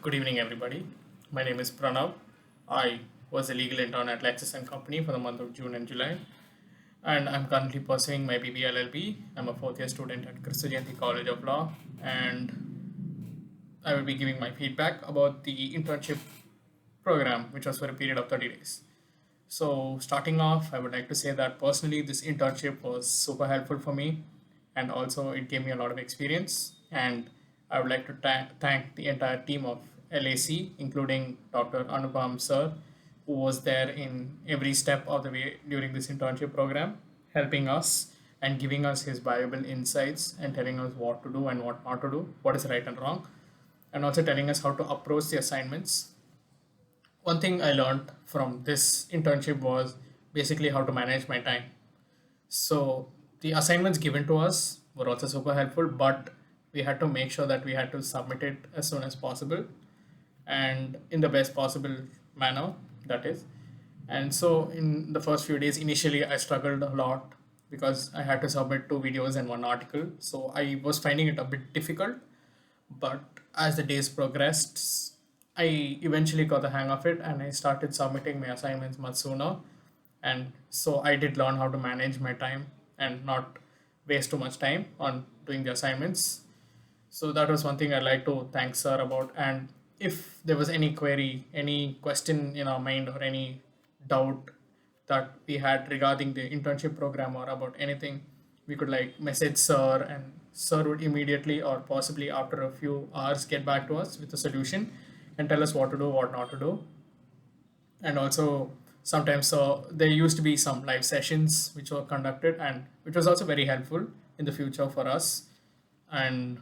Good evening, everybody. My name is Pranav. I was a legal intern at Lexis and Company for the month of June and July, and I'm currently pursuing my BBLLB. I'm a fourth year student at Christo Jayanti College of Law, and I will be giving my feedback about the internship program, which was for a period of 30 days. So, starting off, I would like to say that personally, this internship was super helpful for me, and also it gave me a lot of experience. And I would like to thank the entire team of LAC, including Dr. Anupam Sir, who was there in every step of the way during this internship program, helping us and giving us his valuable insights and telling us what to do and what not to do, what is right and wrong, and also telling us how to approach the assignments. One thing I learned from this internship was basically how to manage my time. So the assignments given to us were also super helpful, but we had to make sure that we had to submit it as soon as possible and in the best possible manner, that is. And so in the first few days, initially I struggled a lot because I had to submit two videos and one article. So I was finding it a bit difficult, but as the days progressed, I eventually got the hang of it and I started submitting my assignments much sooner. And so I did learn how to manage my time and not waste too much time on doing the assignments. So that was one thing I'd like to thank sir about. And if there was any query, any question in our mind, or any doubt that we had regarding the internship program or about anything, we could like message sir, and sir would immediately or possibly after a few hours get back to us with a solution and tell us what to do, what not to do. And also sometimes there used to be some live sessions which were conducted and which was also very helpful in the future for us. And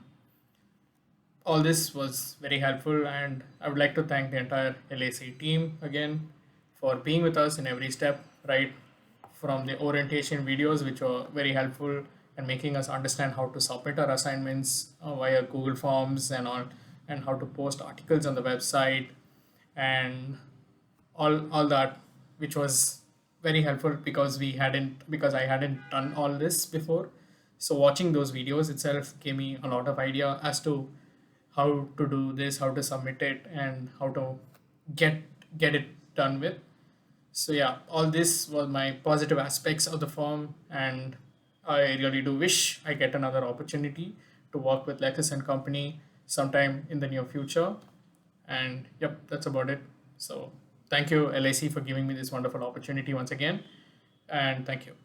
all this was very helpful, and I would like to thank the entire LAC team again for being with us in every step, right from the orientation videos, which were very helpful and making us understand how to submit our assignments via Google Forms and all, and how to post articles on the website, and all that, which was very helpful because I hadn't done all this before. So watching those videos itself gave me a lot of idea as to how to do this, how to submit it, and how to get get it done with. So yeah, all this was my positive aspects of the firm, and I really do wish I get another opportunity to work with Lexus and Company sometime in the near future. And yep, that's about it. So thank you LAC for giving me this wonderful opportunity once again, and thank you.